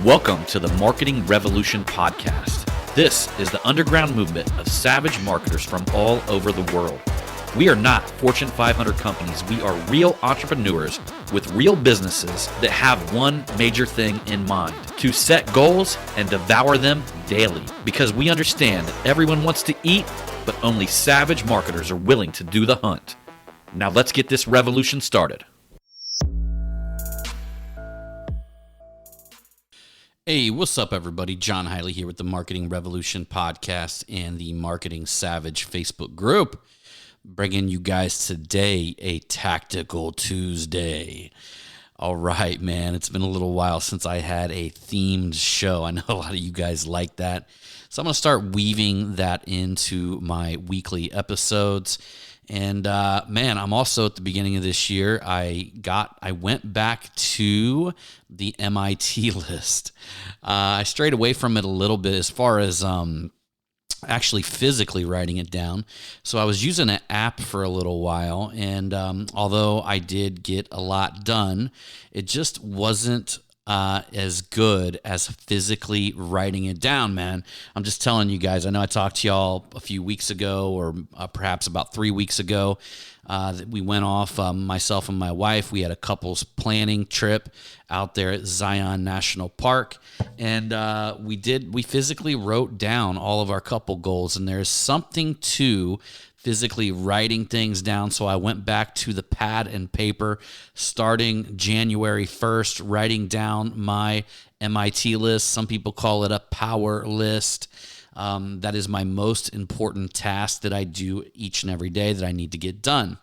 Welcome to the Marketing Revolution Podcast. This is the underground movement of savage marketers from all over the world. We are not Fortune 500 companies. We are real entrepreneurs with real businesses that have one major thing in mind: to set goals and devour them daily. Because we understand that everyone wants to eat, but only savage marketers are willing to do the hunt. Now let's get this revolution started. Hey, what's up, everybody? John Hiley here with the Marketing Revolution Podcast and the Marketing Savage Facebook group. Bringing you guys today a Tactical Tuesday. All right, man, it's been a little while since I had a themed show. I know a lot of you guys like that. So I'm going to start weaving that into my weekly episodes. And man, I'm also at the beginning of this year, I went back to the MIT list. I strayed away from it a little bit as far as actually physically writing it down. So I was using an app for a little while, and although I did get a lot done, it just wasn't as good as physically writing it down, man. I'm just telling you guys. I know I talked to y'all a few weeks ago, or perhaps about 3 weeks ago, that we went off, myself and my wife. We had a couples planning trip out there at Zion National Park, and we physically wrote down all of our couple goals, and there's something to physically writing things down. So I went back to the pad and paper starting January 1st, writing down my MIT list. Some people call it a power list. That is my most important task that I do each and every day that I need to get done.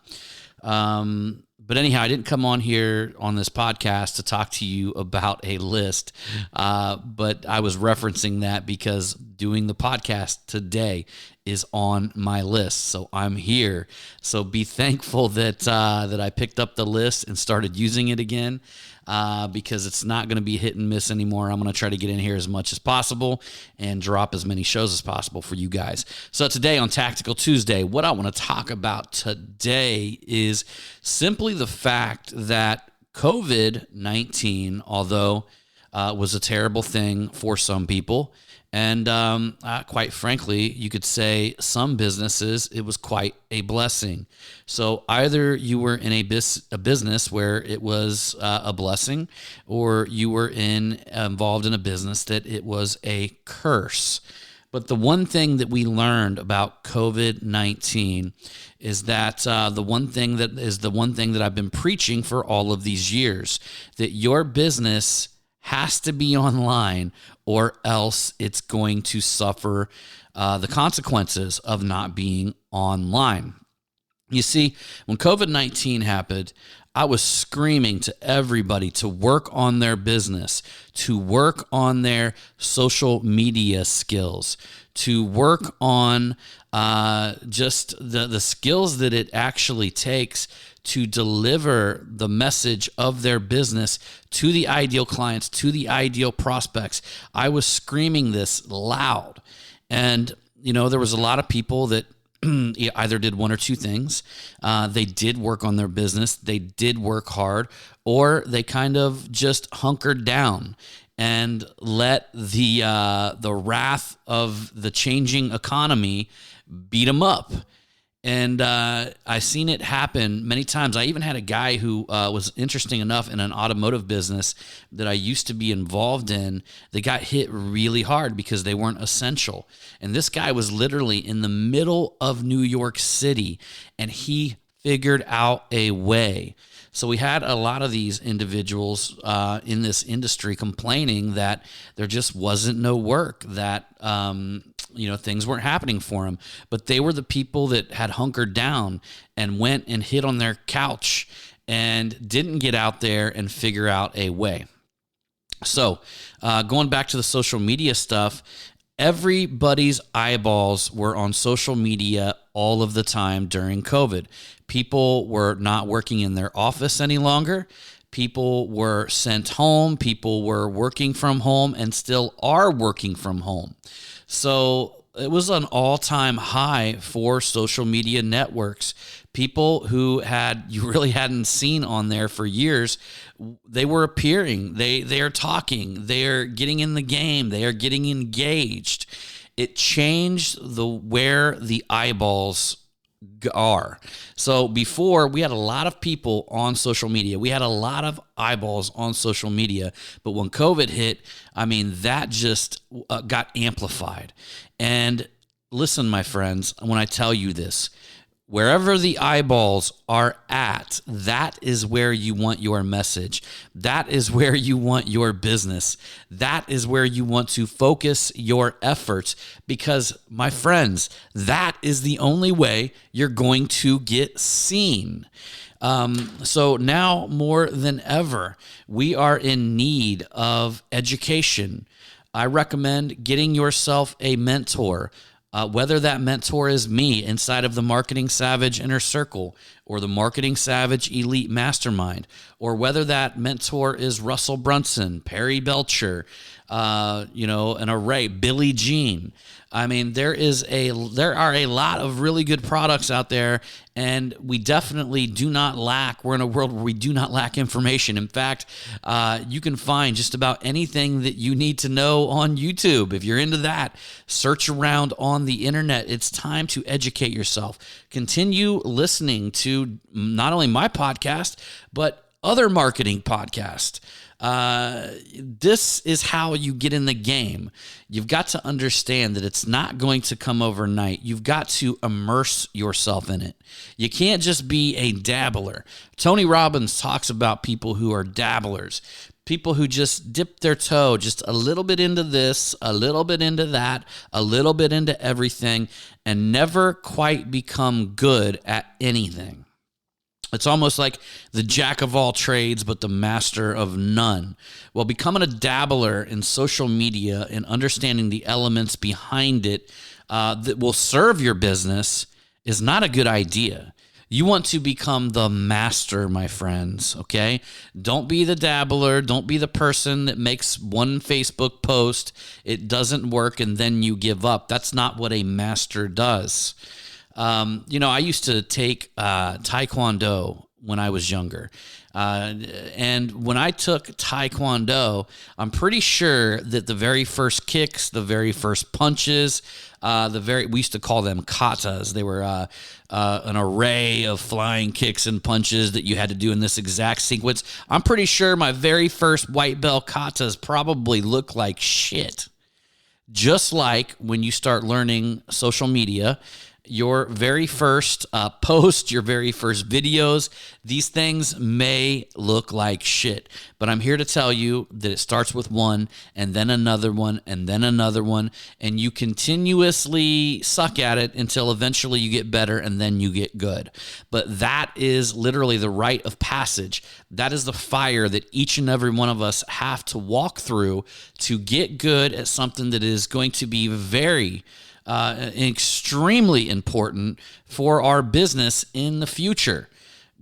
But anyhow, I didn't come on here on this podcast to talk to you about a list, but I was referencing that because doing the podcast today is on my list, so I'm here. So be thankful that I picked up the list and started using it again, because it's not going to be hit and miss anymore. I'm going to try to get in here as much as possible and drop as many shows as possible for you guys. So today on Tactical Tuesday, what I want to talk about today is simply the fact that COVID-19, although was a terrible thing for some people, and quite frankly, you could say some businesses, it was quite a blessing. So either you were in a business where it was a blessing, or you were involved in a business that it was a curse. But the one thing that we learned about COVID-19 is that the one thing that I've been preaching for all of these years, that your business has to be online, or else it's going to suffer the consequences of not being online. You see, when COVID-19 happened, I was screaming to everybody to work on their business, to work on their social media skills, to work on just the skills that it actually takes to deliver the message of their business to the ideal clients, to the ideal prospects. I was screaming this loud. And, you know, there was a lot of people that either did one or two things. They did work on their business, they did work hard, or they kind of just hunkered down and let the wrath of the changing economy beat them up. And I've seen it happen many times. I even had a guy who was interesting enough in an automotive business that I used to be involved in. They got hit really hard because they weren't essential. And this guy was literally in the middle of New York City, and he figured out a way. So we had a lot of these individuals in this industry complaining that there just wasn't no work, that things weren't happening for them. But they were the people that had hunkered down and went and hid on their couch and didn't get out there and figure out a way. So going back to the social media stuff, everybody's eyeballs were on social media all of the time during COVID. People were not working in their office any longer. People were sent home. People were working from home and still are working from home. So it was an all-time high for social media networks. People who you really hadn't seen on there for years, they were appearing. They are talking. They are getting in the game. They are getting engaged. It changed where the eyeballs are. So before, we had a lot of people on social media. We had a lot of eyeballs on social media. But when COVID hit, I mean, that just got amplified. And listen, my friends, when I tell you this, wherever the eyeballs are at, that is where you want your message. That is where you want your business. That is where you want to focus your efforts, because, my friends, that is the only way you're going to get seen. So now more than ever, we are in need of education. I recommend getting yourself a mentor. Whether that mentor is me inside of the Marketing Savage Inner Circle or the Marketing Savage Elite Mastermind, or whether that mentor is Russell Brunson, Perry Belcher, an array, Billy Jean. I mean, there are a lot of really good products out there, and we definitely do not lack. We're in a world where we do not lack information. In fact, you can find just about anything that you need to know on YouTube. If you're into that, search around on the internet. It's time to educate yourself. Continue listening to not only my podcast, but other marketing podcasts. This is how you get in the game. You've got to understand that it's not going to come overnight. You've got to immerse yourself in it. You can't just be a dabbler. Tony Robbins talks about people who are dabblers, people who just dip their toe just a little bit into this, a little bit into that, a little bit into everything, and never quite become good at anything. It's almost like the jack of all trades, but the master of none. Well, becoming a dabbler in social media and understanding the elements behind it that will serve your business is not a good idea. You want to become the master, my friends, okay? Don't be the dabbler. Don't be the person that makes one Facebook post, it doesn't work, and then you give up. That's not what a master does. I used to take Taekwondo when I was younger. And when I took Taekwondo, I'm pretty sure that the very first kicks, the very first punches, we used to call them katas. They were an array of flying kicks and punches that you had to do in this exact sequence. I'm pretty sure my very first white belt katas probably look like shit. Just like when you start learning social media, your very first post, your very first videos, these things may look like shit. But I'm here to tell you that it starts with one, and then another one, and then another one, and you continuously suck at it until eventually you get better, and then you get good. But that is literally the rite of passage. That is the fire that each and every one of us have to walk through to get good at something that is going to be very extremely important for our business in the future.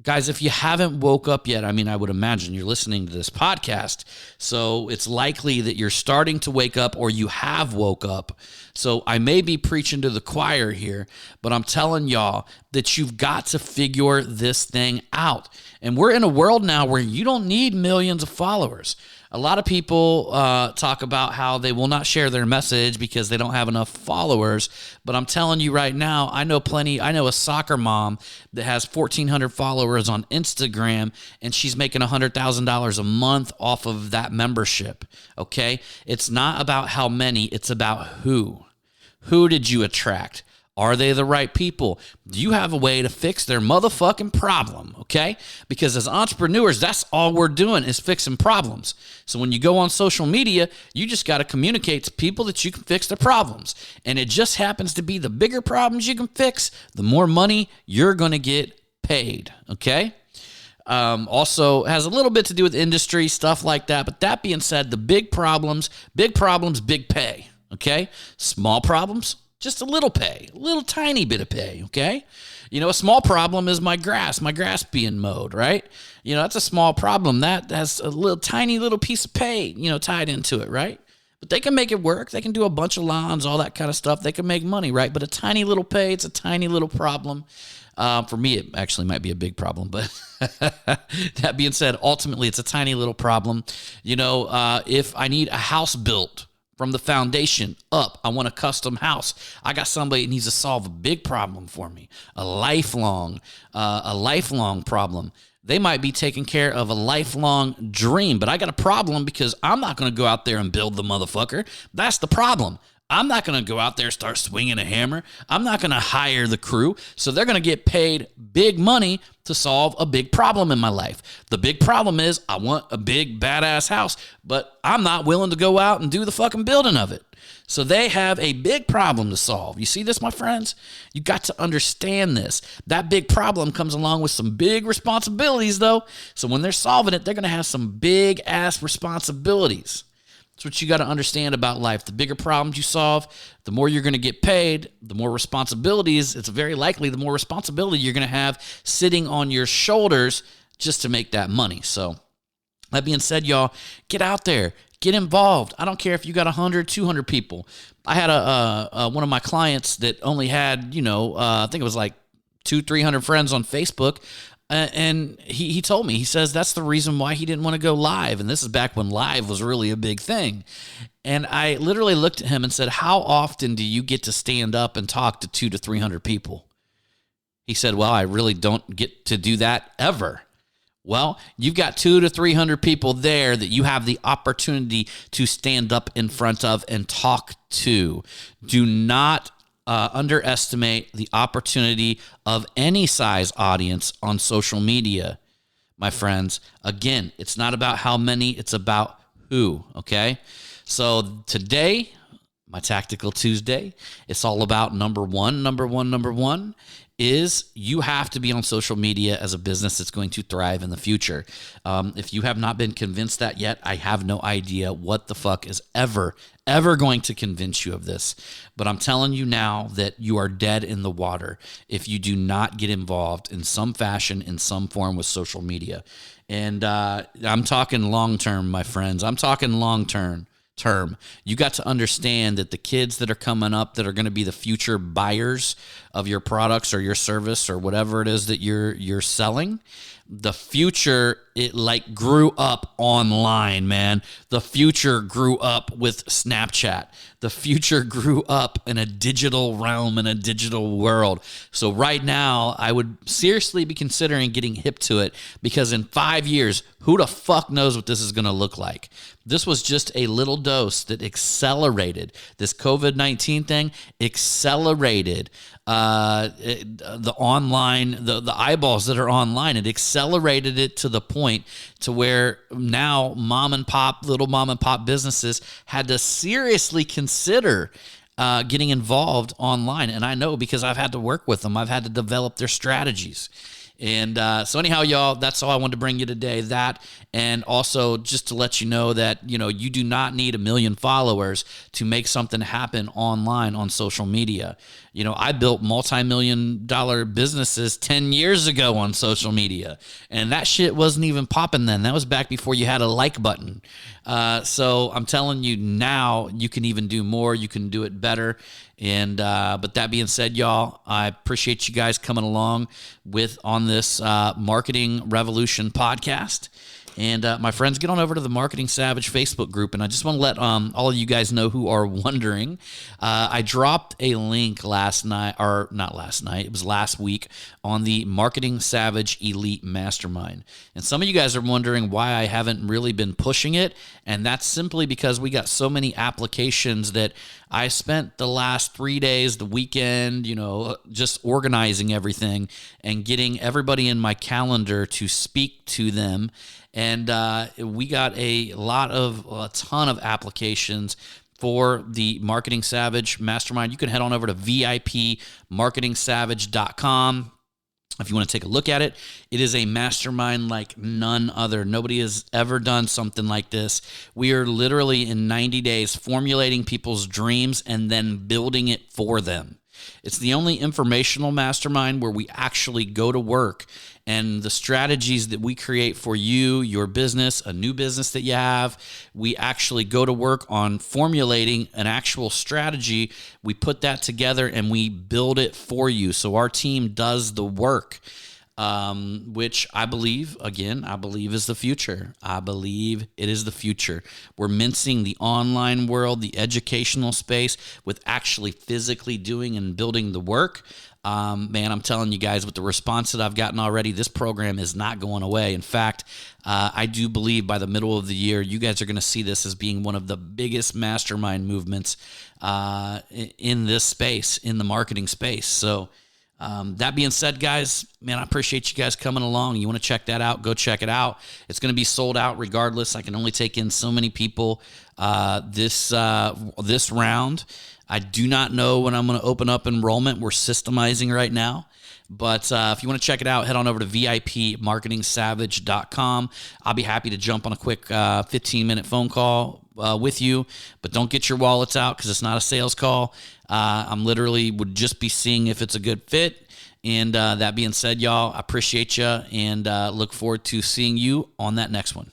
Guys, if you haven't woke up yet, I mean, I would imagine you're listening to this podcast, so it's likely that you're starting to wake up or you have woke up. So I may be preaching to the choir here, but I'm telling y'all that you've got to figure this thing out. And we're in a world now where you don't need millions of followers. A lot of people talk about how they will not share their message because they don't have enough followers. But I'm telling you right now, I know a soccer mom that has 1,400 followers on Instagram, and she's making $100,000 a month off of that membership. Okay? It's not about how many, it's about who. Who did you attract? Are they the right people? Do you have a way to fix their motherfucking problem, okay? Because as entrepreneurs, that's all we're doing is fixing problems. So when you go on social media, you just got to communicate to people that you can fix their problems. And it just happens to be the bigger problems you can fix, the more money you're going to get paid, okay? Also has a little bit to do with industry, stuff like that. But that being said, the big problems, big pay, okay? Small problems, just a little pay, a little tiny bit of pay, okay? A small problem is my grass being mowed, right? That's a small problem. That has a tiny little piece of pay, tied into it, right? But they can make it work. They can do a bunch of lawns, all that kind of stuff. They can make money, right? But a tiny little pay, it's a tiny little problem. For me, it actually might be a big problem. But that being said, ultimately, it's a tiny little problem. If I need a house built from the foundation up, I want a custom house, I got somebody that needs to solve a big problem for me, a lifelong problem. They might be taking care of a lifelong dream, but I got a problem because I'm not going to go out there and build the motherfucker. That's the problem. I'm not going to go out there and start swinging a hammer. I'm not going to hire the crew. So they're going to get paid big money to solve a big problem in my life. The big problem is I want a big badass house, but I'm not willing to go out and do the fucking building of it. So they have a big problem to solve. You see this, my friends? You got to understand this. That big problem comes along with some big responsibilities, though. So when they're solving it, they're going to have some big ass responsibilities. That's what you got to understand about life. The bigger problems you solve, the more you're going to get paid, the more responsibilities. It's very likely the more responsibility you're going to have sitting on your shoulders just to make that money. So that being said, y'all, get out there. Get involved. I don't care if you got 100, 200 people. I had one of my clients that only had, I think it was like 200-300 friends on Facebook. And he told me, he says that's the reason why he didn't want to go live. And this is back when live was really a big thing. And I literally looked at him and said, how often do you get to stand up and talk to 200-300 people? He said, well, I really don't get to do that ever. Well, you've got 200-300 people there that you have the opportunity to stand up in front of and talk to. Do not underestimate the opportunity of any size audience on social media, my friends. Again, it's not about how many, it's about who, okay? So today, my Tactical Tuesday, it's all about number one is you have to be on social media as a business that's going to thrive in the future. If you have not been convinced that yet, I have no idea what the fuck is ever going to convince you of this. But I'm telling you now that you are dead in the water if you do not get involved in some fashion, in some form with social media. And I'm talking long-term, my friends. I'm talking long-term. You got to understand that the kids that are coming up that are going to be the future buyers of your products or your service or whatever it is that you're selling, the future, it like grew up online, man. The future grew up with Snapchat. The future grew up in a digital realm, in a digital world. So right now, I would seriously be considering getting hip to it because in 5 years, who the fuck knows what this is going to look like? This was just a little dose that accelerated. This COVID-19 thing accelerated the online, the eyeballs that are online. It accelerated it to the point to where now little mom and pop businesses had to seriously consider getting involved online. And I know because I've had to work with them. I've had to develop their strategies. And so anyhow, y'all, that's all I wanted to bring you today. That, and also just to let you know that, you do not need 1 million followers to make something happen online on social media. I built multi-million-dollar businesses 10 years ago on social media, and that shit wasn't even popping then. That was back before you had a like button. So I'm telling you now, you can even do more. You can do it better. And but that being said, y'all, I appreciate you guys coming along on this Marketing Revolution podcast. And my friends, get on over to the Marketing Savage Facebook group. And I just want to let all of you guys know who are wondering. I dropped a link last night, or not last night, it was last week, on the Marketing Savage Elite Mastermind. And some of you guys are wondering why I haven't really been pushing it. And that's simply because we got so many applications that I spent the last 3 days, the weekend, just organizing everything and getting everybody in my calendar to speak to them. And we got a ton of applications for the Marketing Savage Mastermind. You can head on over to VIPmarketingsavage.com. If you want to take a look at it, it is a mastermind like none other. Nobody has ever done something like this. We are literally in 90 days formulating people's dreams and then building it for them. It's the only informational mastermind where we actually go to work, and the strategies that we create for you, your business, a new business that you have, we actually go to work on formulating an actual strategy. We put that together and we build it for you. So our team does the work. Which I believe is the future. I believe it is the future. We're mincing the online world, the educational space, with actually physically doing and building the work. Man, I'm telling you guys, with the response that I've gotten already, this program is not going away. In fact, I do believe by the middle of the year, you guys are going to see this as being one of the biggest mastermind movements in this space, in the marketing space. So, that being said, guys, man, I appreciate you guys coming along. You want to check that out, go check it out. It's going to be sold out regardless. I can only take in so many people this round. I do not know when I'm going to open up enrollment. We're systemizing right now. But if you want to check it out, head on over to VIPmarketingsavage.com. I'll be happy to jump on a quick 15-minute phone call with you. But don't get your wallets out because it's not a sales call. I'm literally would just be seeing if it's a good fit. And that being said, y'all, I appreciate you and look forward to seeing you on that next one.